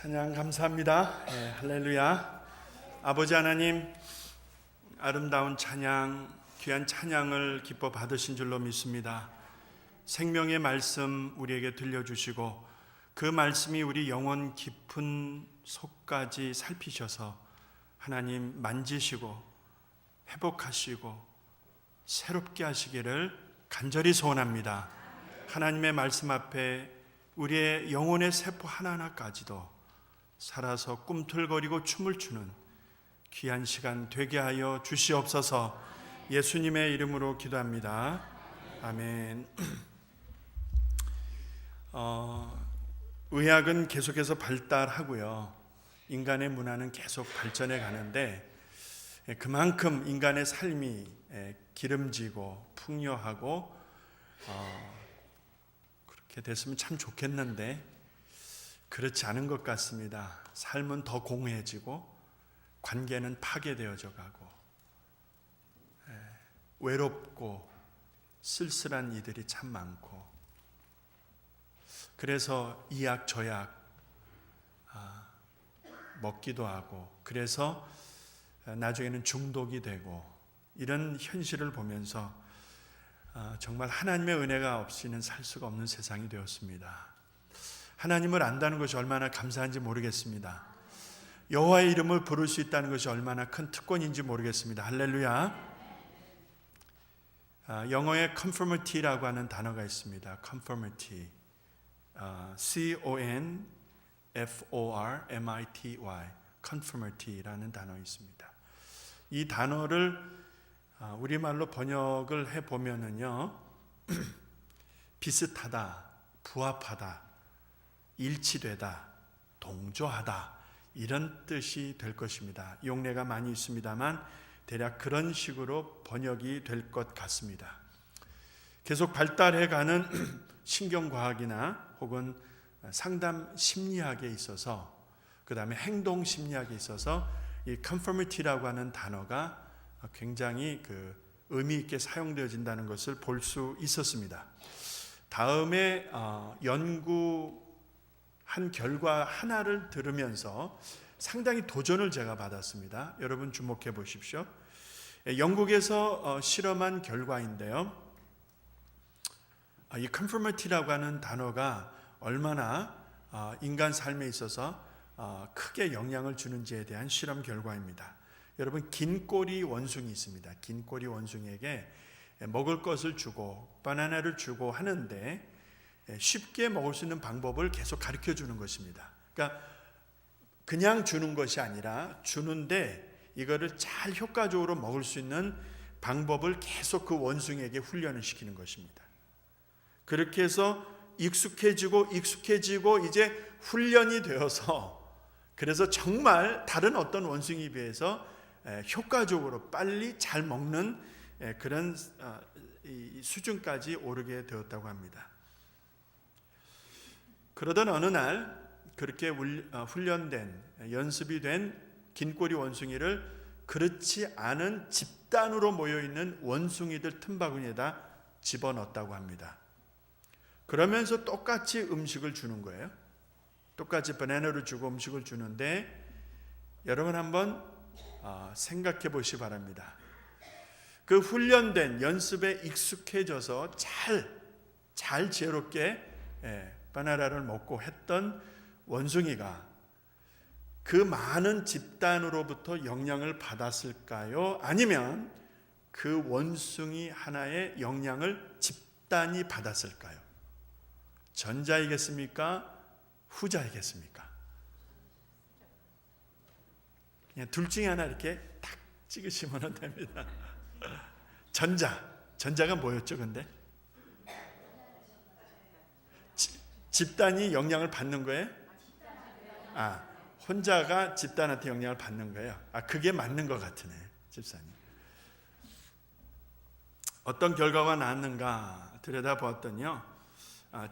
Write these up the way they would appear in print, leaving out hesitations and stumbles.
찬양 감사합니다. 할렐루야. 아버지 하나님, 아름다운 찬양, 귀한 찬양을 기뻐 받으신 줄로 믿습니다. 생명의 말씀 우리에게 들려주시고 그 말씀이 우리 영혼 깊은 속까지 살피셔서 하나님 만지시고 회복하시고 새롭게 하시기를 간절히 소원합니다. 하나님의 말씀 앞에 우리의 영혼의 세포 하나하나까지도 살아서 꿈틀거리고 춤을 추는 귀한 시간 되게 하여 주시옵소서. 예수님의 이름으로 기도합니다. 아멘. 의학은 계속해서 발달하고요, 인간의 문화는 계속 발전해 가는데 그만큼 인간의 삶이 기름지고 풍요하고 그렇게 됐으면 참 좋겠는데 그렇지 않은 것 같습니다. 삶은 더 공허해지고 관계는 파괴되어져 가고 외롭고 쓸쓸한 이들이 참 많고, 그래서 이약 저약 먹기도 하고, 그래서 나중에는 중독이 되고, 이런 현실을 보면서 정말 하나님의 은혜가 없이는 살 수가 없는 세상이 되었습니다. 하나님을 안다는 것이 얼마나 감사한지 모르겠습니다. 여호와의 이름을 부를 수 있다는 것이 얼마나 큰 특권인지 모르겠습니다. 할렐루야. 영어에 conformity라고 하는 단어가 있습니다. conformity, C-O-N-F-O-R-M-I-T-Y, conformity라는 단어 있습니다. 이 단어를 우리말로 번역을 해보면은요, 비슷하다, 부합하다, 일치되다, 동조하다, 이런 뜻이 될 것입니다. 용례가 많이 있습니다만 대략 그런 식으로 번역이 될 것 같습니다. 계속 발달해가는 신경과학이나 혹은 상담 심리학에 있어서, 그 다음에 행동 심리학에 있어서 이 conformity라고 하는 단어가 굉장히 의미 있게 사용되어진다는 것을 볼 수 있었습니다. 다음에 연구한 결과 하나를 들으면서 상당히 도전을 제가 받았습니다. 여러분 주목해 보십시오. 영국에서 실험한 결과인데요, 이 conformity라고 하는 단어가 얼마나 인간 삶에 있어서 크게 영향을 주는지에 대한 실험 결과입니다. 여러분, 긴 꼬리 원숭이 있습니다. 긴 꼬리 원숭이에게 먹을 것을 주고 바나나를 주고 하는데 쉽게 먹을 수 있는 방법을 계속 가르쳐 주는 것입니다. 그러니까 그냥 주는 것이 아니라 주는데 이거를 잘 효과적으로 먹을 수 있는 방법을 계속 그 원숭이에게 훈련을 시키는 것입니다. 그렇게 해서 익숙해지고 이제 훈련이 되어서, 그래서 정말 다른 어떤 원숭이에 비해서 효과적으로 빨리 잘 먹는 그런 수준까지 오르게 되었다고 합니다. 그러던 어느 날 그렇게 훈련된, 연습이 된 긴꼬리 원숭이를 그렇지 않은 집단으로 모여있는 원숭이들 틈바구니에다 집어넣었다고 합니다. 그러면서 똑같이 음식을 주는 거예요. 똑같이 바나나를 주고 음식을 주는데, 여러분 한번 생각해 보시기 바랍니다. 그 훈련된, 연습에 익숙해져서 잘 지혜롭게 바나나를 먹고 했던 원숭이가 그 많은 집단으로부터 영향을 받았을까요? 아니면 그 원숭이 하나의 영향을 집단이 받았을까요? 전자이겠습니까? 후자이겠습니까? 그냥 둘 중에 하나 이렇게 탁 찍으시면 됩니다. 전자가 뭐였죠? 근데 집단이 영향을 받는 거예요? 혼자가 집단한테 영향을 받는 거예요. 그게 맞는 것 같으네, 집사님. 어떤 결과가 나왔는가 들여다보았더니요,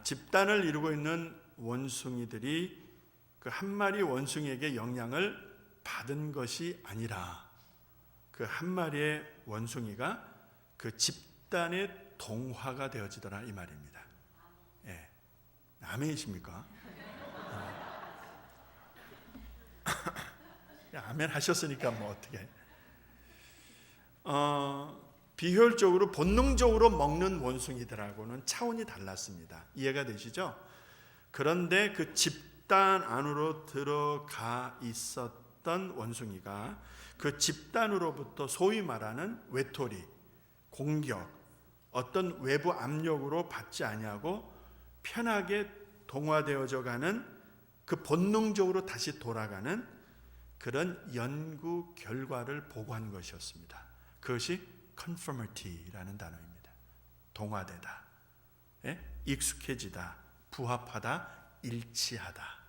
집단을 이루고 있는 원숭이들이 그 한 마리 원숭이에게 영향을 받은 것이 아니라 그 한 마리의 원숭이가 그 집단의 동화가 되어지더라, 이 말입니다. 아멘이십니까? 아멘 하셨으니까 뭐 어떻게. 비효율적으로 본능적으로 먹는 원숭이들하고는 차원이 달랐습니다. 이해가 되시죠? 그런데 그 집단 안으로 들어가 있었던 원숭이가 그 집단으로부터 소위 말하는 외톨이, 공격, 어떤 외부 압력으로 받지 아니하고 편하게 동화되어져 가는, 그 본능적으로 다시 돌아가는 그런 연구 결과를 보고한 것이었습니다. 그것이 conformity라는 단어입니다. 동화되다, 익숙해지다, 부합하다, 일치하다.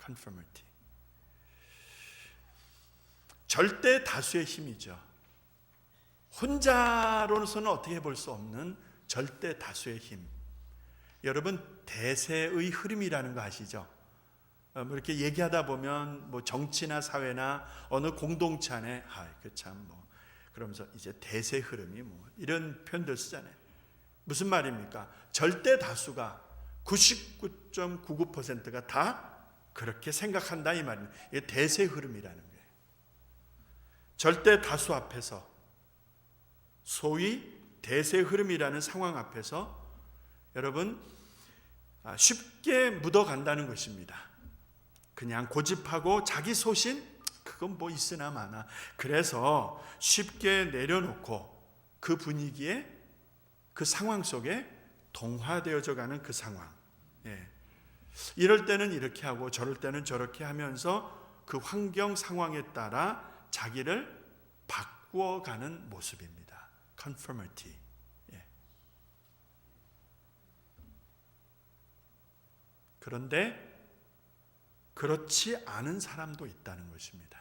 conformity. 절대 다수의 힘이죠. 혼자로서는 어떻게 볼 수 없는 절대 다수의 힘. 여러분, 대세의 흐름이라는 거 아시죠? 이렇게 얘기하다 보면 뭐 정치나 사회나 어느 공동체 안에 그러면서 이제 대세 흐름이 뭐 이런 표현들 쓰잖아요. 무슨 말입니까? 절대 다수가 99.99%가 다 그렇게 생각한다 이 말입니다. 이게 대세 흐름이라는 거예요. 절대 다수 앞에서, 소위 대세 흐름이라는 상황 앞에서 여러분 쉽게 묻어간다는 것입니다. 그냥 고집하고 자기 소신, 그건 뭐 있으나 마나, 그래서 쉽게 내려놓고 그 분위기에, 그 상황 속에 동화되어져 가는 그 상황. 이럴 때는 이렇게 하고 저럴 때는 저렇게 하면서 그 환경 상황에 따라 자기를 바꾸어가는 모습입니다. conformity. 그런데 그렇지 않은 사람도 있다는 것입니다.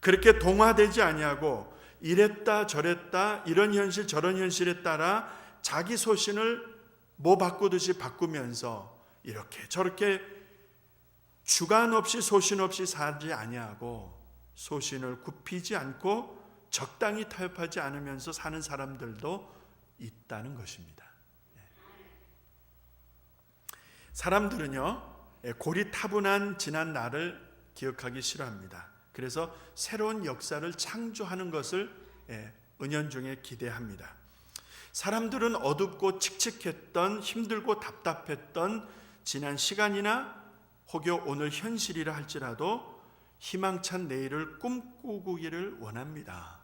그렇게 동화되지 아니하고 이랬다 저랬다, 이런 현실 저런 현실에 따라 자기 소신을 뭐 바꾸듯이 바꾸면서 이렇게 저렇게 주관 없이 소신 없이 살지 아니하고 소신을 굽히지 않고 적당히 타협하지 않으면서 사는 사람들도 있다는 것입니다. 사람들은요, 고리타분한 지난 날을 기억하기 싫어합니다. 그래서 새로운 역사를 창조하는 것을 은연중에 기대합니다. 사람들은 어둡고 칙칙했던, 힘들고 답답했던 지난 시간이나 혹여 오늘 현실이라 할지라도 희망찬 내일을 꿈꾸기를 원합니다.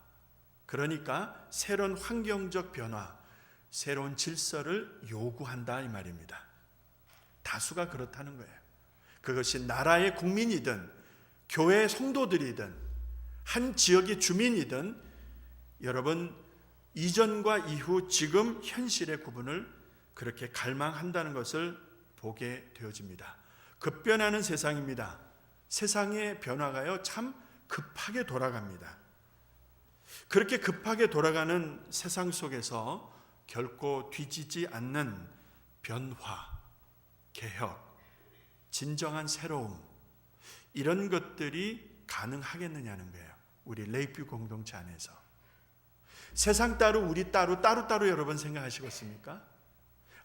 그러니까 새로운 환경적 변화, 새로운 질서를 요구한다 이 말입니다. 다수가 그렇다는 거예요. 그것이 나라의 국민이든 교회 성도들이든 한 지역의 주민이든 여러분 이전과 이후 지금 현실의 구분을 그렇게 갈망한다는 것을 보게 되어집니다. 급변하는 세상입니다. 세상의 변화가요 참 급하게 돌아갑니다. 그렇게 급하게 돌아가는 세상 속에서 결코 뒤지지 않는 변화, 개혁, 진정한 새로움, 이런 것들이 가능하겠느냐는 거예요. 우리 레이뷰 공동체 안에서. 세상 따로 우리 따로 여러분 생각하시겠습니까?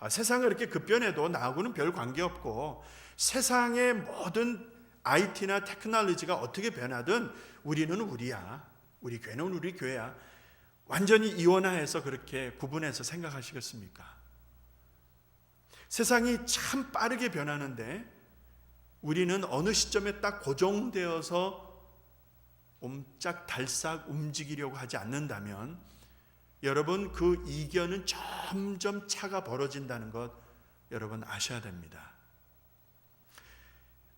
세상은 이렇게 급변해도 나하고는 별 관계없고 세상의 모든 IT나 테크놀로지가 어떻게 변하든 우리는 우리야. 우리 교회는 우리 교회야. 완전히 이원화해서 그렇게 구분해서 생각하시겠습니까? 세상이 참 빠르게 변하는데 우리는 어느 시점에 딱 고정되어서 옴짝달싹 움직이려고 하지 않는다면 여러분 그 이견은 점점 차가 벌어진다는 것 여러분 아셔야 됩니다.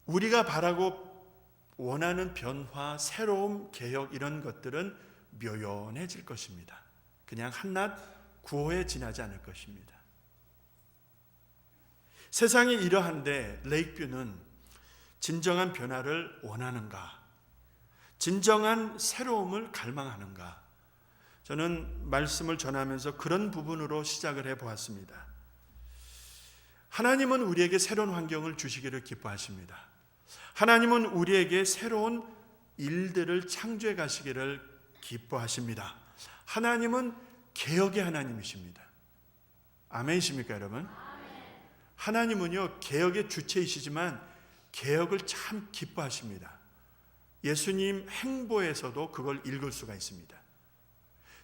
우리가 바라고 원하는 변화, 새로움, 개혁 이런 것들은 묘연해질 것입니다. 그냥 한낱 구호에 지나지 않을 것입니다. 세상이 이러한데 레이크뷰는 진정한 변화를 원하는가? 진정한 새로움을 갈망하는가? 저는 말씀을 전하면서 그런 부분으로 시작을 해보았습니다. 하나님은 우리에게 새로운 환경을 주시기를 기뻐하십니다. 하나님은 우리에게 새로운 일들을 창조해 가시기를 기뻐하십니다. 하나님은 개혁의 하나님이십니다. 아멘이십니까 여러분? 하나님은요 개혁의 주체이시지만 개혁을 참 기뻐하십니다. 예수님 행보에서도 그걸 읽을 수가 있습니다.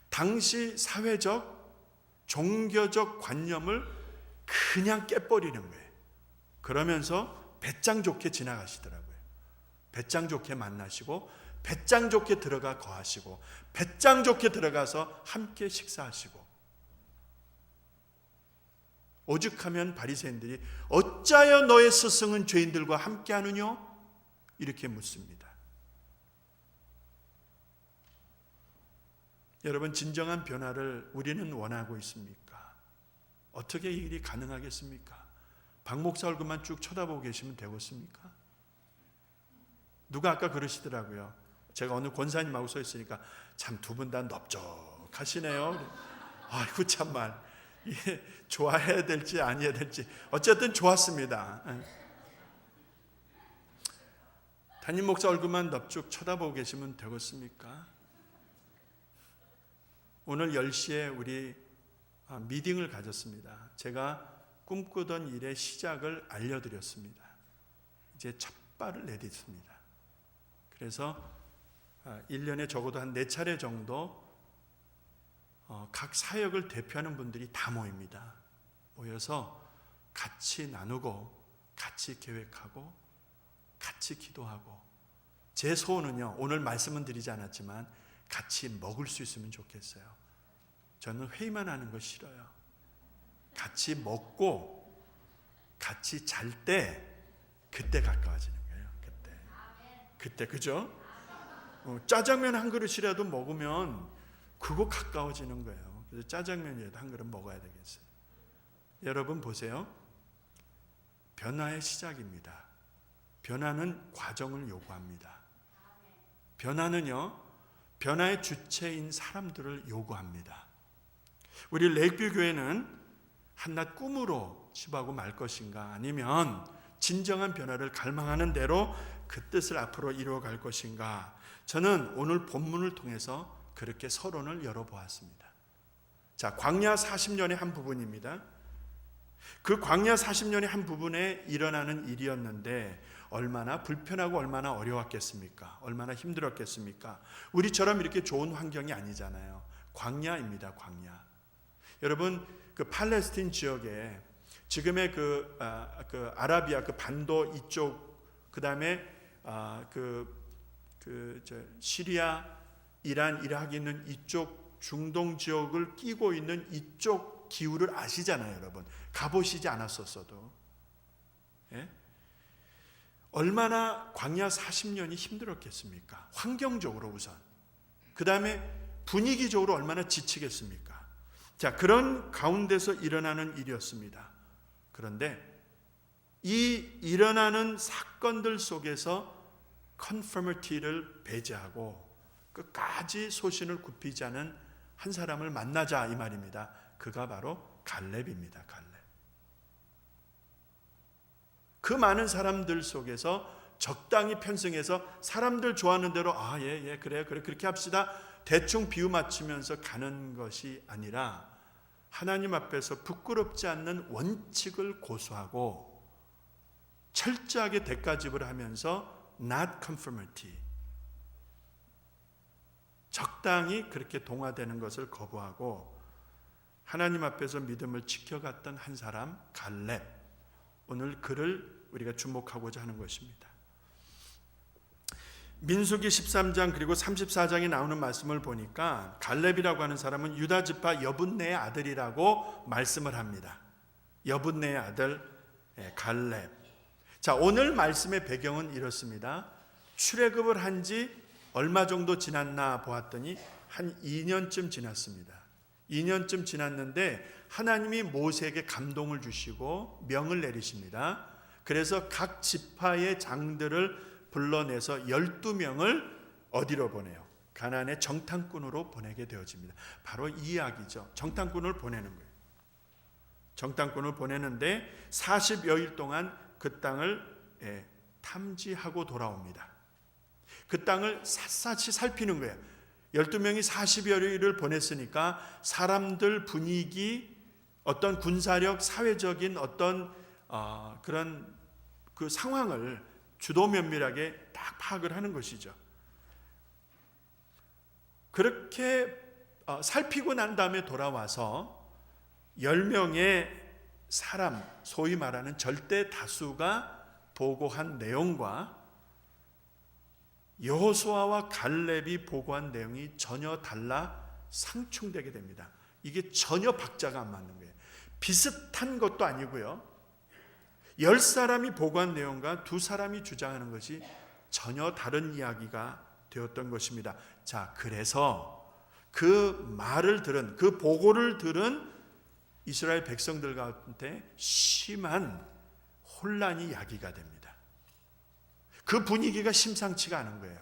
당시 사회적, 종교적 관념을 그냥 깨버리는 거예요. 그러면서 배짱 좋게 지나가시더라고요. 배짱 좋게 만나시고, 배짱 좋게 들어가 거하시고, 배짱 좋게 들어가서 함께 식사하시고. 오죽하면 바리새인들이 어찌하여 너의 스승은 죄인들과 함께하느냐? 이렇게 묻습니다. 여러분, 진정한 변화를 우리는 원하고 있습니까? 어떻게 이 일이 가능하겠습니까? 박 목사 얼굴만 쭉 쳐다보고 계시면 되겠습니까? 누가 아까 그러시더라고요. 제가 어느 권사님하고 서 있으니까 참 두 분 다 넓적하시네요. 아이고 참말, 이게 좋아해야 될지 아니어야 될지 어쨌든 좋았습니다. 담임 목사 얼굴만 넙죽 쳐다보고 계시면 되겠습니까? 오늘 10시에 우리 미팅을 가졌습니다. 제가 꿈꾸던 일의 시작을 알려드렸습니다. 이제 첫 발을 내딛습니다. 그래서 1년에 적어도 한 4차례 정도 각 사역을 대표하는 분들이 다 모입니다. 모여서 같이 나누고, 같이 계획하고, 같이 기도하고. 제 소원은요, 오늘 말씀은 드리지 않았지만 같이 먹을 수 있으면 좋겠어요. 저는 회의만 하는 거 싫어요. 같이 먹고 같이 잘 때, 그때 가까워지는 거예요. 그때 그죠? 짜장면 한 그릇이라도 먹으면 그거 가까워지는 거예요. 그래서 짜장면이라도 한 그릇 먹어야 되겠어요. 여러분 보세요. 변화의 시작입니다. 변화는 과정을 요구합니다. 변화는요, 변화의 주체인 사람들을 요구합니다. 우리 레이크뷰 교회는 한낱 꿈으로 집하고 말 것인가, 아니면 진정한 변화를 갈망하는 대로 그 뜻을 앞으로 이루어갈 것인가, 저는 오늘 본문을 통해서 그렇게 서론을 열어보았습니다. 자, 광야 40년의 한 부분입니다. 그 광야 40년의 한 부분에 일어나는 일이었는데 얼마나 불편하고 얼마나 어려웠겠습니까? 얼마나 힘들었겠습니까? 우리처럼 이렇게 좋은 환경이 아니잖아요. 광야입니다. 광야. 여러분, 그 팔레스틴 지역에 지금의 그 아라비아 그 반도 이쪽, 그 다음에 시리아, 이란, 이라크 있는 이쪽 중동 지역을 끼고 있는 이쪽 기후를 아시잖아요, 여러분. 가보시지 않았었어도. 예? 얼마나 광야 40년이 힘들었겠습니까? 환경적으로 우선. 그 다음에 분위기적으로 얼마나 지치겠습니까? 자, 그런 가운데서 일어나는 일이었습니다. 그런데 이 일어나는 사건들 속에서 컨퍼머티를 배제하고 끝까지 소신을 굽히지 않은 한 사람을 만나자, 이 말입니다. 그가 바로 갈렙입니다. 갈렙. 그 많은 사람들 속에서 적당히 편승해서 사람들 좋아하는 대로 그래요, 그렇게 합시다, 대충 비유 맞추면서 가는 것이 아니라 하나님 앞에서 부끄럽지 않는 원칙을 고수하고 철저하게 대가집을 하면서 not conformity, 적당히 그렇게 동화되는 것을 거부하고 하나님 앞에서 믿음을 지켜갔던 한 사람, 갈렙. 오늘 그를 우리가 주목하고자 하는 것입니다. 민수기 13장 그리고 34장에 나오는 말씀을 보니까 갈렙이라고 하는 사람은 유다 지파 여분네의 아들이라고 말씀을 합니다. 여분네의 아들 갈렙. 자, 오늘 말씀의 배경은 이렇습니다. 출애굽을 한 지 얼마 정도 지났나 보았더니 한 2년쯤 지났습니다. 2년쯤 지났는데 하나님이 모세에게 감동을 주시고 명을 내리십니다. 그래서 각 지파의 장들을 불러내서 12명을 어디로 보내요? 가나안의 정탐꾼으로 보내게 되어집니다. 바로 이 이야기죠. 정탐꾼을 보내는 거예요. 정탐꾼을 보내는데 40여일 동안 그 땅을 탐지하고 돌아옵니다. 그 땅을 샅샅이 살피는 거예요. 12명이 40여일을 보냈으니까 사람들 분위기, 어떤 군사력, 사회적인 어떤 그런 그 상황을 주도 면밀하게 딱 파악을 하는 것이죠. 그렇게 살피고 난 다음에 돌아와서 10명의 사람, 소위 말하는 절대 다수가 보고한 내용과 여호수아와 갈렙이 보고한 내용이 전혀 달라 상충되게 됩니다. 이게 전혀 박자가 안 맞는 거예요. 비슷한 것도 아니고요. 10사람이 보고한 내용과 2사람이 주장하는 것이 전혀 다른 이야기가 되었던 것입니다. 자, 그래서 그 말을 들은, 그 보고를 들은 이스라엘 백성들 가운데 심한 혼란이 야기가 됩니다. 그 분위기가 심상치가 않은 거예요.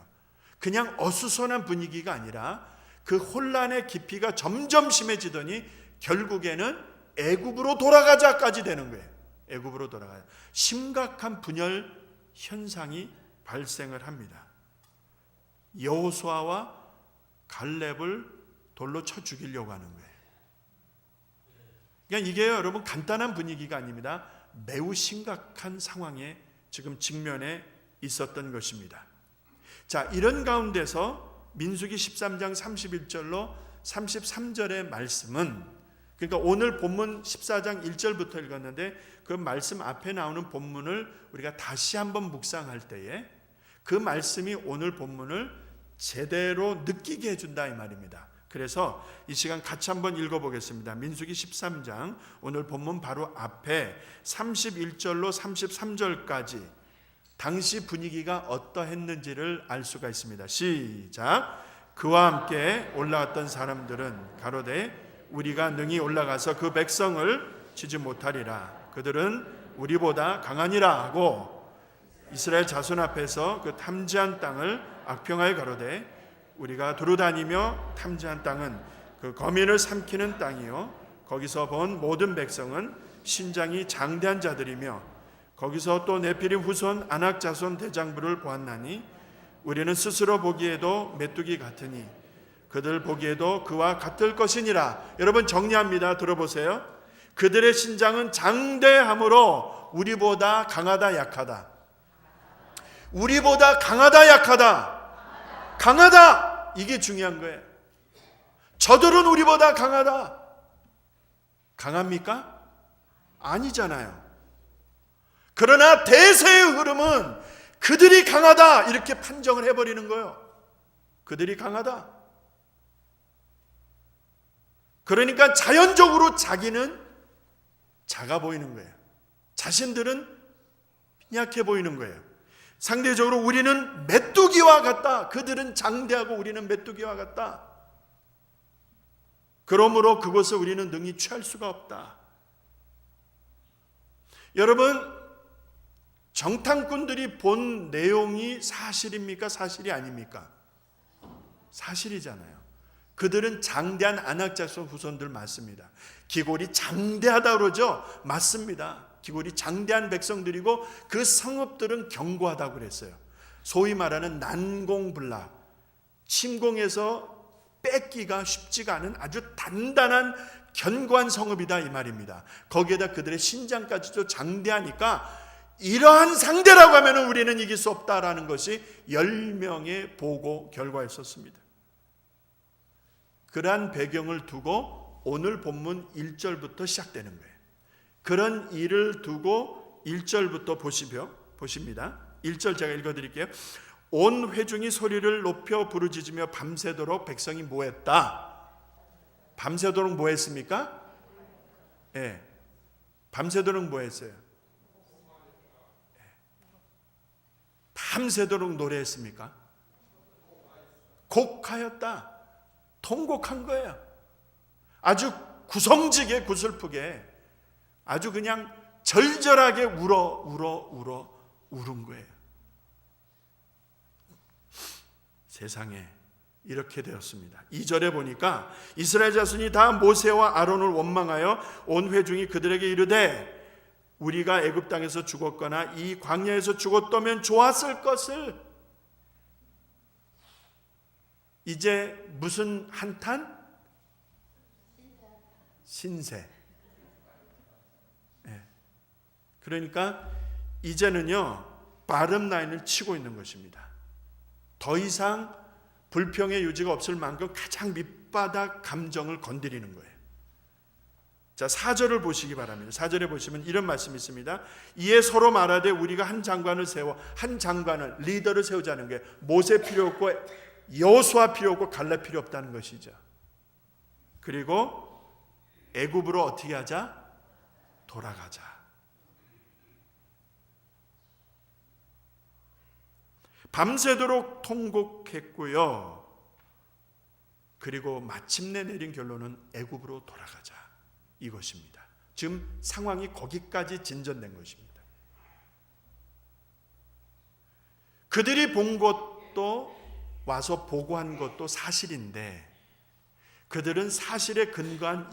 그냥 어수선한 분위기가 아니라 그 혼란의 깊이가 점점 심해지더니 결국에는 애굽으로 돌아가자까지 되는 거예요. 애굽으로 돌아가자. 심각한 분열 현상이 발생을 합니다. 여호수아와 갈렙을 돌로 쳐 죽이려고 하는 거예요. 그러니까 이게 여러분 간단한 분위기가 아닙니다. 매우 심각한 상황에 지금 직면해 있었던 것입니다. 자, 이런 가운데서 민수기 13장 31절로 33절의 말씀은, 그러니까 오늘 본문 14장 1절부터 읽었는데 그 말씀 앞에 나오는 본문을 우리가 다시 한번 묵상할 때에 그 말씀이 오늘 본문을 제대로 느끼게 해준다 이 말입니다. 그래서 이 시간 같이 한번 읽어보겠습니다. 민수기 13장 오늘 본문 바로 앞에 31절로 33절까지 당시 분위기가 어떠했는지를 알 수가 있습니다. 시작. 그와 함께 올라갔던 사람들은 가로되 우리가 능히 올라가서 그 백성을 치지 못하리라. 그들은 우리보다 강하니라 하고 이스라엘 자손 앞에서 그 탐지한 땅을 악평하여 가로되 우리가 두루다니며 탐지한 땅은 그 거민을 삼키는 땅이요 거기서 본 모든 백성은 신장이 장대한 자들이며 거기서 또 네피림 후손 아낙 자손 대장부를 보았나니 우리는 스스로 보기에도 메뚜기 같으니 그들 보기에도 그와 같을 것이니라. 여러분 정리합니다. 들어보세요. 그들의 신장은 장대함으로 우리보다 강하다 약하다. 우리보다 강하다 약하다. 강하다. 이게 중요한 거예요. 저들은 우리보다 강하다. 강합니까? 아니잖아요. 그러나 대세의 흐름은 그들이 강하다 이렇게 판정을 해버리는 거예요. 그들이 강하다. 그러니까 자연적으로 자기는 작아 보이는 거예요. 자신들은 약해 보이는 거예요. 상대적으로 우리는 메뚜기와 같다. 그들은 장대하고 우리는 메뚜기와 같다. 그러므로 그것을 우리는 능히 취할 수가 없다. 여러분, 정탐꾼들이 본 내용이 사실입니까? 사실이 아닙니까? 사실이잖아요. 그들은 장대한 아낙 자손 후손들 맞습니다. 기골이 장대하다 그러죠? 맞습니다. 기골이 장대한 백성들이고 그 성읍들은 견고하다고 그랬어요. 소위 말하는 난공불락, 침공해서 뺏기가 쉽지가 않은 아주 단단한 견고한 성읍이다 이 말입니다. 거기에다 그들의 신장까지도 장대하니까 이러한 상대라고 하면 우리는 이길 수 없다라는 것이 10명의 보고 결과였었습니다. 그러한 배경을 두고 오늘 본문 1절부터 시작되는 거예요. 그런 일을 두고 1절부터 보십니다. 1절 제가 읽어드릴게요. 온 회중이 소리를 높여 부르짖으며 밤새도록 백성이 뭐했다? 밤새도록 뭐 했습니까? 네. 밤새도록 뭐 했어요? 밤새도록 노래했습니까? 곡하였다. 통곡한 거예요. 아주 구성지게 구슬프게 아주 그냥 절절하게 울은 거예요. 세상에 이렇게 되었습니다. 2절에 보니까 이스라엘 자손이 다 모세와 아론을 원망하여 온 회중이 그들에게 이르되 우리가 애굽 땅에서 죽었거나 이 광야에서 죽었다면 좋았을 것을. 이제 무슨 한탄? 신세. 네. 그러니까 이제는요 바름 라인을 치고 있는 것입니다. 더 이상 불평의 여지가 없을 만큼 가장 밑바닥 감정을 건드리는 거예요. 자, 4절을 보시기 바랍니다. 4절에 보시면 이런 말씀이 있습니다. 이에 서로 말하되 우리가 한 장관을 리더를 세우자는 게 모세 필요 없고 여호수아 필요 없고 갈렙 필요 없다는 것이죠. 그리고 애굽으로 어떻게 하자? 돌아가자. 밤새도록 통곡했고요. 그리고 마침내 내린 결론은 애굽으로 돌아가자, 이것입니다. 지금 상황이 거기까지 진전된 것입니다. 그들이 본 것도 와서 보고한 것도 사실인데 그들은 사실에 근거한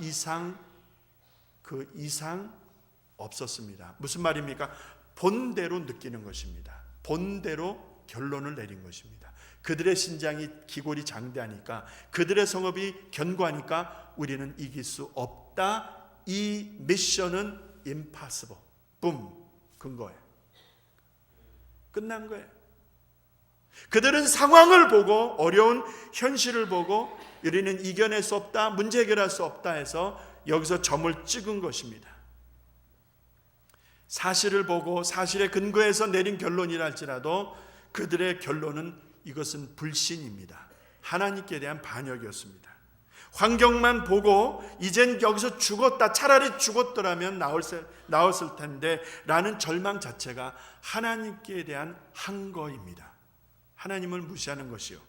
그 이상 없었습니다. 무슨 말입니까? 본대로 느끼는 것입니다. 본대로 결론을 내린 것입니다. 그들의 신장이 기골이 장대하니까, 그들의 성읍이 견고하니까 우리는 이길 수 없다. 이 미션은 impossible. 붐. 근거예요. 끝난 거예요. 그들은 상황을 보고, 어려운 현실을 보고 우리는 이겨낼 수 없다, 문제 해결할 수 없다 해서 여기서 점을 찍은 것입니다. 사실을 보고 사실에 근거해서 내린 결론이라 할지라도 그들의 결론은 이것은 불신입니다. 하나님께 대한 반역이었습니다. 환경만 보고 이젠 여기서 죽었다, 차라리 죽었더라면 나왔을 텐데 라는 절망 자체가 하나님께 대한 항거입니다. 하나님을 무시하는 것이요.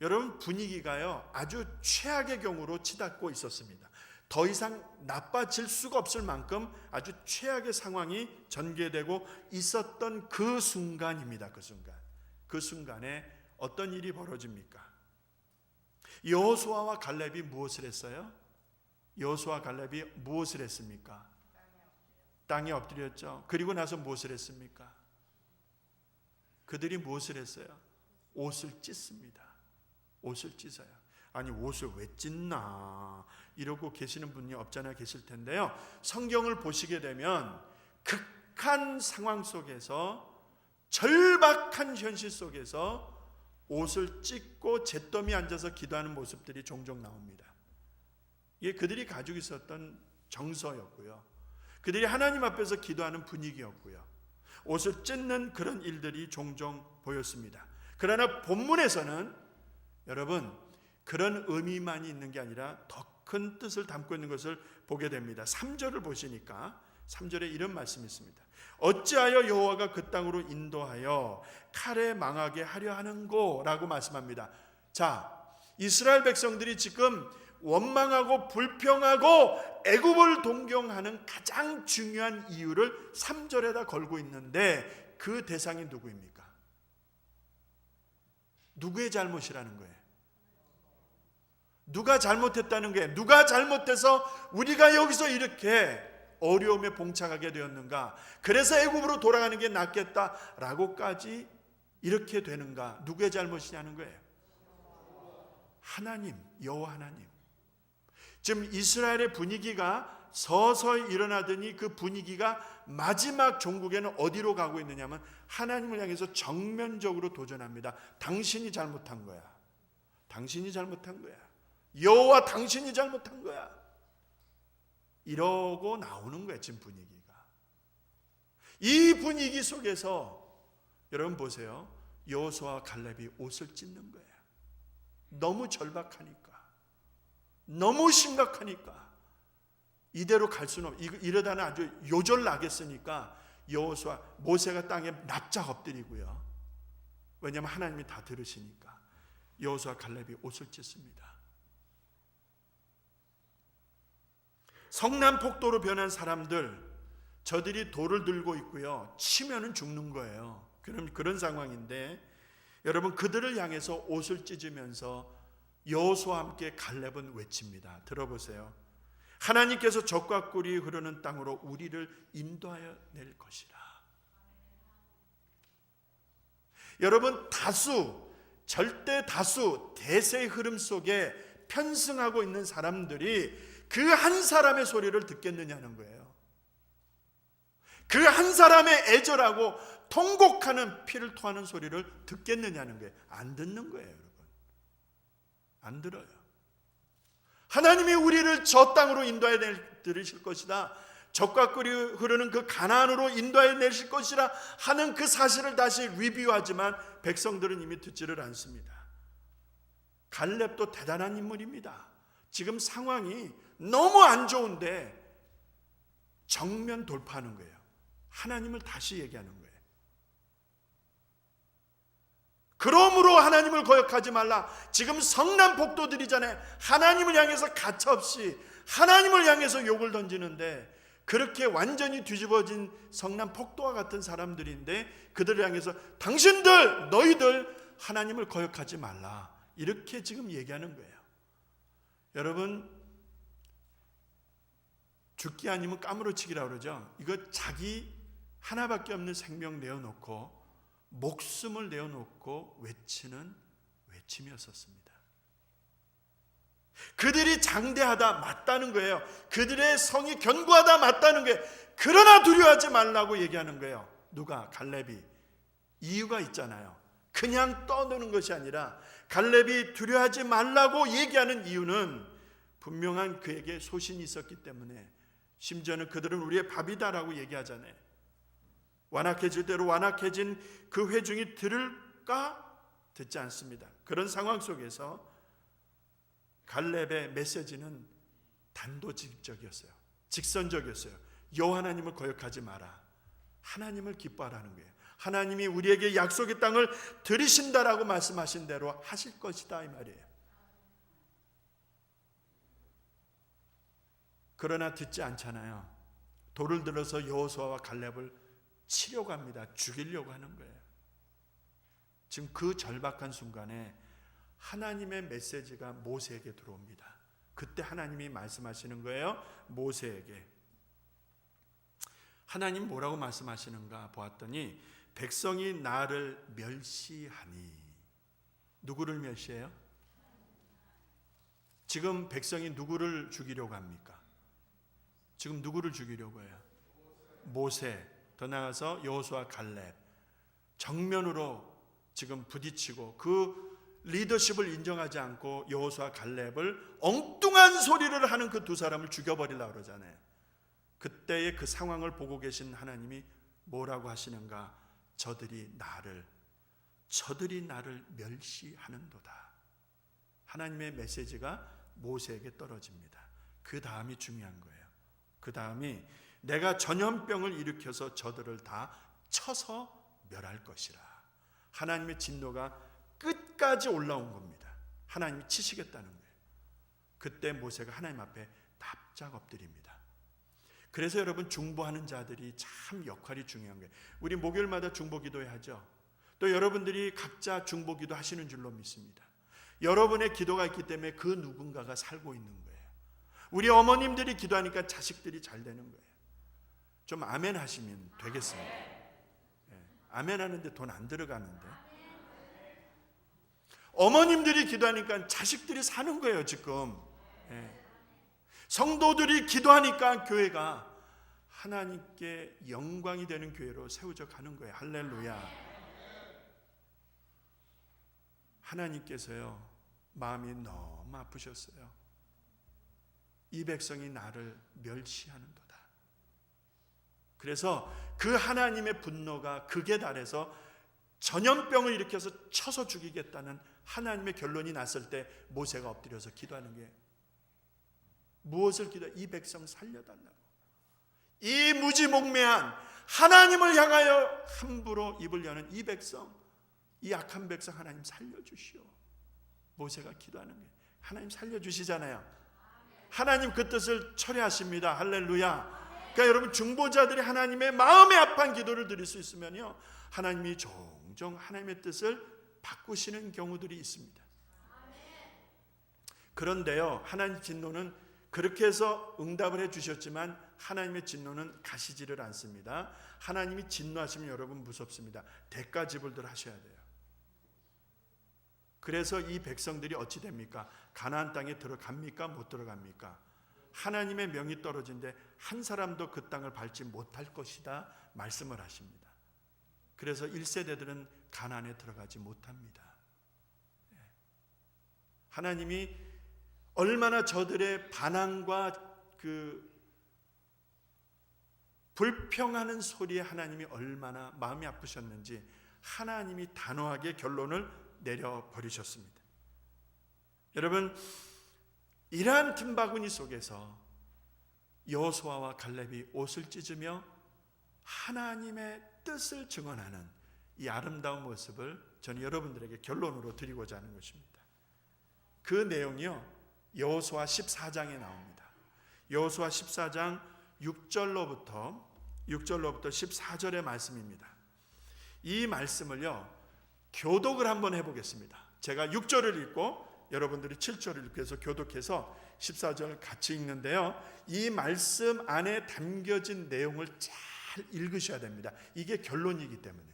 여러분, 분위기가요 아주 최악의 경우로 치닫고 있었습니다. 더 이상 나빠질 수가 없을 만큼 아주 최악의 상황이 전개되고 있었던 그 순간입니다. 그 순간에 어떤 일이 벌어집니까? 여호수아와 갈렙이 무엇을 했어요? 여호수아 갈렙이 무엇을 했습니까? 땅에 엎드렸죠. 그리고 나서 무엇을 했습니까? 그들이 무엇을 했어요? 옷을 찢습니다. 옷을 찢어요. 아니, 옷을 왜 찢나 이러고 계시는 분이 없잖아 계실 텐데요. 성경을 보시게 되면 극한 상황 속에서, 절박한 현실 속에서 옷을 찢고 잿더미에 앉아서 기도하는 모습들이 종종 나옵니다. 이게 그들이 가지고 있었던 정서였고요. 그들이 하나님 앞에서 기도하는 분위기였고요. 옷을 찢는 그런 일들이 종종 보였습니다. 그러나 본문에서는 여러분, 그런 의미만이 있는 게 아니라 더 큰 뜻을 담고 있는 것을 보게 됩니다. 3절을 보시니까 3절에 이런 말씀이 있습니다. 어찌하여 여호와가 그 땅으로 인도하여 칼에 망하게 하려 하는고 라고 말씀합니다. 자, 이스라엘 백성들이 지금 원망하고 불평하고 애굽을 동경하는 가장 중요한 이유를 3절에다 걸고 있는데 그 대상이 누구입니까? 누구의 잘못이라는 거예요? 누가 잘못했다는 거예요? 누가 잘못해서 우리가 여기서 이렇게 어려움에 봉착하게 되었는가? 그래서 애굽으로 돌아가는 게 낫겠다라고까지 이렇게 되는가? 누구의 잘못이냐는 거예요? 하나님, 여호와 하나님. 지금 이스라엘의 분위기가 서서히 일어나더니 그 분위기가 마지막 종국에는 어디로 가고 있느냐면 하나님을 향해서 정면적으로 도전합니다. 당신이 잘못한 거야. 당신이 잘못한 거야. 여호와, 당신이 잘못한 거야. 이러고 나오는 거예요. 지금 분위기가. 이 분위기 속에서 여러분 보세요. 여호수아와 갈렙이 옷을 찢는 거예요. 너무 절박하니까, 너무 심각하니까 이대로 갈 수는 없. 이러다는 아주 요절 나겠으니까 여호수아, 모세가 땅에 납작 엎드리고요. 왜냐하면 하나님이 다 들으시니까 여호수아 갈렙이 옷을 찢습니다. 성남폭도로 변한 사람들, 저들이 돌을 들고 있고요. 치면은 죽는 거예요. 그런 상황인데 여러분, 그들을 향해서 옷을 찢으면서 여호수아와 함께 갈렙은 외칩니다. 들어보세요. 하나님께서 적과 꿀이 흐르는 땅으로 우리를 인도하여 낼 것이라. 여러분, 절대 다수 대세의 흐름 속에 편승하고 있는 사람들이 그 한 사람의 소리를 듣겠느냐는 거예요. 그 한 사람의 애절하고 통곡하는 피를 토하는 소리를 듣겠느냐는 거예요. 안 듣는 거예요, 여러분. 안 들어요. 하나님이 우리를 저 땅으로 인도해 내실 것이다, 적과 꿀이 흐르는 그 가나안으로 인도해 내실 것이라 하는 그 사실을 다시 리뷰하지만 백성들은 이미 듣지를 않습니다. 갈렙도 대단한 인물입니다. 지금 상황이 너무 안 좋은데 정면 돌파하는 거예요. 하나님을 다시 얘기하는 거예요. 그러므로 하나님을 거역하지 말라. 지금 성난 폭도들이잖아요. 하나님을 향해서 가차없이 하나님을 향해서 욕을 던지는데, 그렇게 완전히 뒤집어진 성난 폭도와 같은 사람들인데 그들을 향해서 당신들, 너희들 하나님을 거역하지 말라, 이렇게 지금 얘기하는 거예요. 여러분, 죽기 아니면 까무러치기라고 그러죠. 이거 자기 하나밖에 없는 생명 내어놓고, 목숨을 내어놓고 외치는 외침이었었습니다. 그들이 장대하다, 맞다는 거예요. 그들의 성이 견고하다, 맞다는 거예요. 그러나 두려워하지 말라고 얘기하는 거예요. 누가? 갈렙이. 이유가 있잖아요. 그냥 떠드는 것이 아니라 갈렙이 두려워하지 말라고 얘기하는 이유는 분명한 그에게 소신이 있었기 때문에, 심지어는 그들은 우리의 밥이다라고 얘기하잖아요. 완악해질 대로 완악해진 그 회중이 들을까? 듣지 않습니다. 그런 상황 속에서 갈렙의 메시지는 단도직입적이었어요. 직선적이었어요. 여호와 하나님을 거역하지 마라. 하나님을 기뻐하라는 거예요. 하나님이 우리에게 약속의 땅을 들이신다라고 말씀하신 대로 하실 것이다, 이 말이에요. 그러나 듣지 않잖아요. 돌을 들어서 여호수아와 갈렙을 치려고 합니다. 죽이려고 하는 거예요. 지금 그 절박한 순간에 하나님의 메시지가 모세에게 들어옵니다. 그때 하나님이 말씀하시는 거예요. 모세에게. 하나님 뭐라고 말씀하시는가 보았더니, 백성이 나를 멸시하니. 누구를 멸시해요? 지금 백성이 누구를 죽이려고 합니까? 지금 누구를 죽이려고 해요? 모세, 더 나아가서 여호수아, 갈렙. 정면으로 지금 부딪히고 그 리더십을 인정하지 않고 여호수아, 갈렙을 엉뚱한 소리를 하는 그 두 사람을 죽여버리려고 그러잖아요. 그때의 그 상황을 보고 계신 하나님이 뭐라고 하시는가? 저들이 나를 멸시하는도다. 하나님의 메시지가 모세에게 떨어집니다. 그 다음이 중요한 거예요. 그 다음이 내가 전염병을 일으켜서 저들을 다 쳐서 멸할 것이라. 하나님의 진노가 끝까지 올라온 겁니다. 하나님이 치시겠다는 거예요. 그때 모세가 하나님 앞에 납작 엎드립니다. 그래서 여러분, 중보하는 자들이 참 역할이 중요한 거예요. 우리 목요일마다 중보기도회 하죠. 또 여러분들이 각자 중보기도 하시는 줄로 믿습니다. 여러분의 기도가 있기 때문에 그 누군가가 살고 있는 거예요. 우리 어머님들이 기도하니까 자식들이 잘 되는 거예요. 좀 아멘 하시면 되겠습니다. 아멘 하는데 돈 안 들어가는데. 어머님들이 기도하니까 자식들이 사는 거예요, 지금. 성도들이 기도하니까 교회가 하나님께 영광이 되는 교회로 세워져 가는 거예요. 할렐루야. 하나님께서요, 마음이 너무 아프셨어요. 이 백성이 나를 멸시하는도다. 그래서 그 하나님의 분노가 극에 달해서 전염병을 일으켜서 쳐서 죽이겠다는 하나님의 결론이 났을 때 모세가 엎드려서 기도하는 게, 무엇을 기도해? 이 백성 살려달라고. 이 무지몽매한 하나님을 향하여 함부로 입을 여는 이 백성, 이 악한 백성 하나님 살려주시오. 모세가 기도하는 게, 하나님 살려주시잖아요. 하나님 그 뜻을 철회하십니다. 할렐루야. 그러니까 여러분, 중보자들이 하나님의 마음에 합한 기도를 드릴 수 있으면요, 하나님이 종종 하나님의 뜻을 바꾸시는 경우들이 있습니다. 그런데요, 하나님 진노는 그렇게 해서 응답을 해주셨지만 하나님의 진노는 가시지를 않습니다. 하나님이 진노하시면 여러분 무섭습니다. 대가 지불들 하셔야 돼요. 그래서 이 백성들이 어찌 됩니까? 가나안 땅에 들어갑니까? 못 들어갑니까? 하나님의 명이 떨어진데 한 사람도 그 땅을 밟지 못할 것이다 말씀을 하십니다. 그래서 1세대들은 가나안에 들어가지 못합니다. 하나님이 얼마나 저들의 반항과 그 불평하는 소리에 하나님이 얼마나 마음이 아프셨는지 하나님이 단호하게 결론을 내려버리셨습니다. 여러분, 이러한 틈바구니 속에서 여호수아와 갈렙이 옷을 찢으며 하나님의 뜻을 증언하는 이 아름다운 모습을 저는 여러분들에게 결론으로 드리고자 하는 것입니다. 그 내용이요, 여호수아 14장에 나옵니다. 여호수아 14장 6절로부터 14절의 말씀입니다. 이 말씀을요, 교독을 한번 해보겠습니다. 제가 6절을 읽고 여러분들이 7절을 읽고 해서 교독해서 14절 같이 읽는데요, 이 말씀 안에 담겨진 내용을 잘 읽으셔야 됩니다. 이게 결론이기 때문에.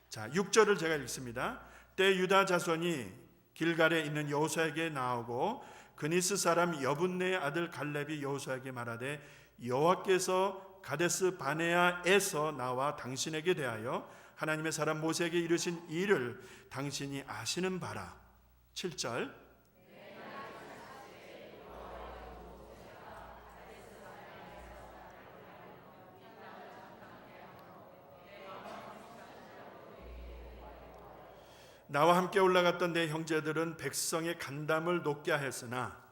자, 6절을 제가 읽습니다. 때 유다 자손이 길갈에 있는 여호수아에게 나오고 그니스 사람 여분네의 아들 갈렙이 여호수아에게 말하되 여호와께서 가데스 바네아에서 나와 당신에게 대하여 하나님의 사람 모세에게 이르신 일을 당신이 아시는 바라. 7절. 나와 함께 올라갔던 내 형제들은 백성의 간담을 높게 하였으나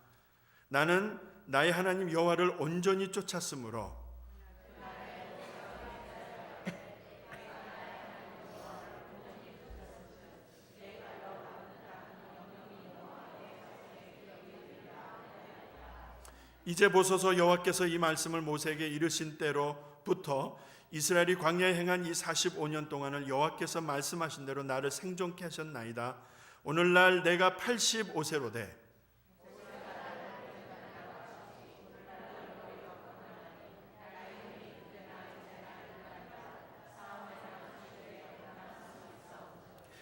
나는 나의 하나님 여호와를 온전히 쫓았으므로 이제 보소서 여호와께서 이 말씀을 모세에게 이르신 때로부터 이스라엘이 광야에 행한 이 45년 동안을 여호와께서 말씀하신 대로 나를 생존케 하셨나이다. 오늘날 내가 85세로 돼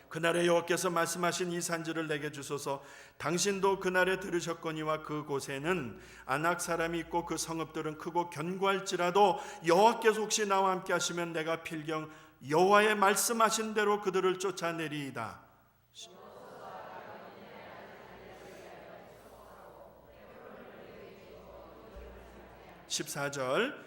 그날에 여호와께서 말씀하신 이 산지를 내게 주소서. 당신도 그날에 들으셨거니와 그곳에는 아낙 사람이 있고 그 성읍들은 크고 견고할지라도 여호와께서 혹시 나와 함께 하시면 내가 필경 여호와의 말씀하신 대로 그들을 쫓아내리이다. 14절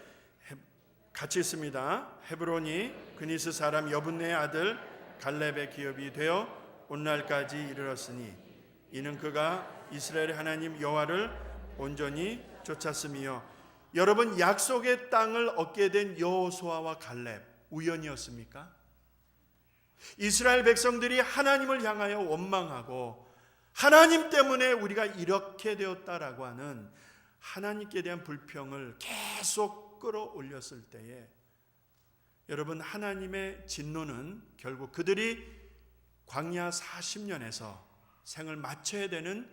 같이 있습니다. 헤브론이 그니스 사람 여분네의 아들 갈렙의 기업이 되어 오늘날까지 이르렀으니 이는 그가 이스라엘의 하나님 여호와를 온전히 쫓았음이요. 여러분, 약속의 땅을 얻게 된 여호수아와 갈렙 우연이었습니까? 이스라엘 백성들이 하나님을 향하여 원망하고 하나님 때문에 우리가 이렇게 되었다라고 하는 하나님께 대한 불평을 계속 끌어올렸을 때에 여러분, 하나님의 진노는 결국 그들이 광야 40년에서 생을 마쳐야 되는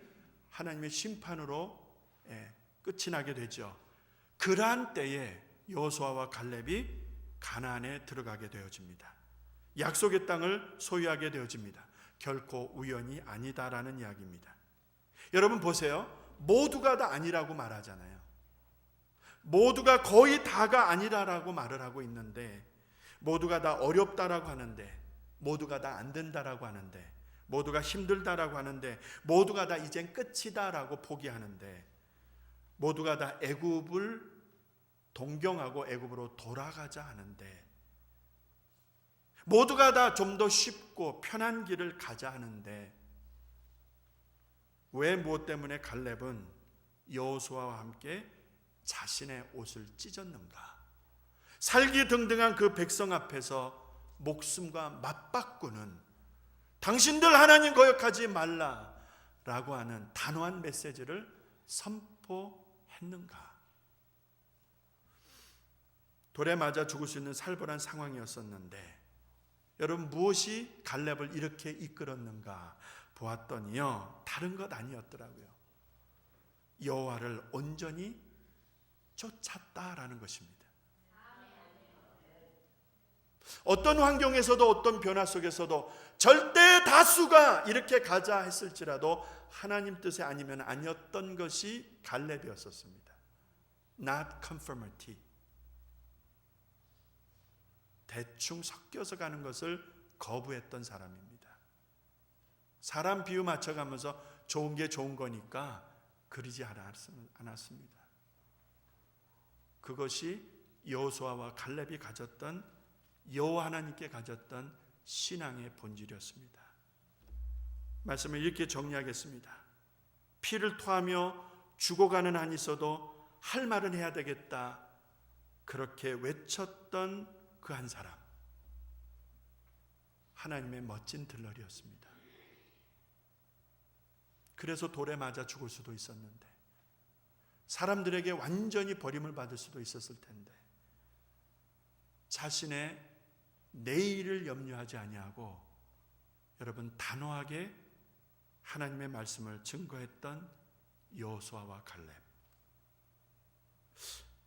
하나님의 심판으로 끝이 나게 되죠. 그러한 때에 여호수아와 갈렙이 가나안에 들어가게 되어집니다. 약속의 땅을 소유하게 되어집니다. 결코 우연이 아니다라는 이야기입니다. 여러분 보세요. 모두가 다 아니라고 말하잖아요. 모두가 거의 다가 아니라고 말을 하고 있는데, 모두가 다 어렵다라고 하는데, 모두가 다 안 된다라고 하는데, 모두가 힘들다라고 하는데, 모두가 다 이젠 끝이다라고 포기하는데, 모두가 다 애굽을 동경하고 애굽으로 돌아가자 하는데, 모두가 다 좀 더 쉽고 편한 길을 가자 하는데, 왜 무엇 때문에 갈렙은 여호수아와 함께 자신의 옷을 찢었는가? 살기 등등한 그 백성 앞에서 목숨과 맞바꾸는, 당신들 하나님 거역하지 말라라고 하는 단호한 메시지를 선포했는가? 돌에 맞아 죽을 수 있는 살벌한 상황이었었는데, 여러분 무엇이 갈렙을 이렇게 이끌었는가 보았더니요, 다른 것 아니었더라고요. 여호와를 온전히 쫓았다라는 것입니다. 어떤 환경에서도 어떤 변화 속에서도 절대 다수가 이렇게 가자 했을지라도 하나님 뜻이 아니면 아니었던 것이 갈렙이었었습니다. Not conformity. 대충 섞여서 가는 것을 거부했던 사람입니다. 사람 비유 맞춰가면서 좋은 게 좋은 거니까 그러지 않았습니다. 그것이 여호수아와 갈렙이 가졌던, 여호와 하나님께 가졌던 신앙의 본질이었습니다. 말씀을 이렇게 정리하겠습니다. 피를 토하며 죽어가는 한이 있어도 할 말은 해야 되겠다, 그렇게 외쳤던 그 한 사람, 하나님의 멋진 들러리였습니다. 그래서 돌에 맞아 죽을 수도 있었는데, 사람들에게 완전히 버림을 받을 수도 있었을 텐데, 자신의 내일을 염려하지 아니하고 여러분 단호하게 하나님의 말씀을 증거했던 여호수아와 갈렙,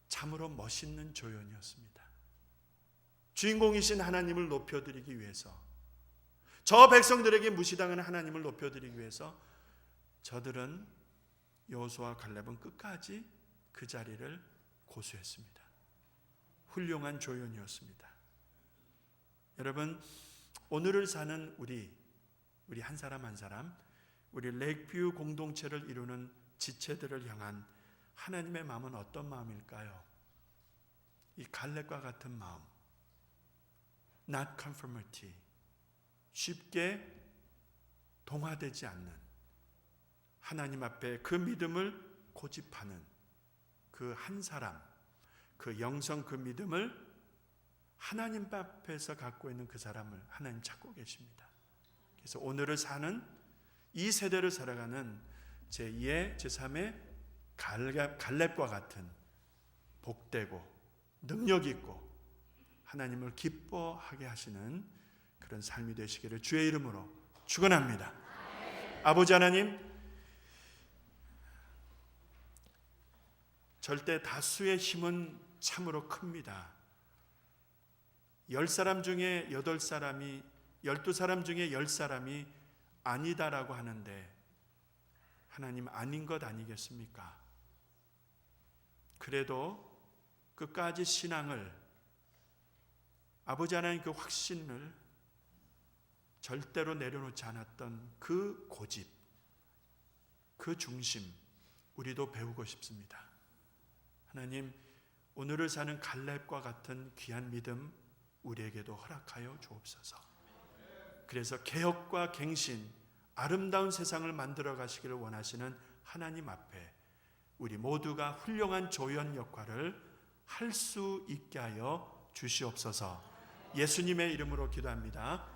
참으로 멋있는 조연이었습니다. 주인공이신 하나님을 높여드리기 위해서, 저 백성들에게 무시당하는 하나님을 높여드리기 위해서 저들은, 여호수아와 갈렙은 끝까지 그 자리를 고수했습니다. 훌륭한 조연이었습니다. 여러분, 오늘을 사는 우리 한 사람 한 사람, 우리 레이크뷰 공동체를 이루는 지체들을 향한 하나님의 마음은 어떤 마음일까요? 이 갈렙과 같은 마음, not conformity, 쉽게 동화되지 않는, 하나님 앞에 그 믿음을 고집하는 그 한 사람, 그 영성, 그 믿음을 하나님 앞에서 갖고 있는 그 사람을 하나님 찾고 계십니다. 그래서 오늘을 사는, 이 세대를 살아가는 제2의 제3의 갈렙과 같은 복되고 능력 있고 하나님을 기뻐하게 하시는 그런 삶이 되시기를 주의 이름으로 축원합니다. 아버지 하나님, 절대 다수의 힘은 참으로 큽니다. 10사람 중에 8사람이, 12사람 중에 10사람이 아니다라고 하는데, 하나님 아닌 것 아니겠습니까? 그래도 끝까지 신앙을, 아버지 하나님 그 확신을 절대로 내려놓지 않았던 그 고집, 그 중심, 우리도 배우고 싶습니다. 하나님, 오늘을 사는 갈렙과 같은 귀한 믿음 우리에게도 허락하여 주옵소서. 그래서 개혁과 갱신, 아름다운 세상을 만들어 가시기를 원하시는 하나님 앞에 우리 모두가 훌륭한 조연 역할을 할 수 있게 하여 주시옵소서. 예수님의 이름으로 기도합니다.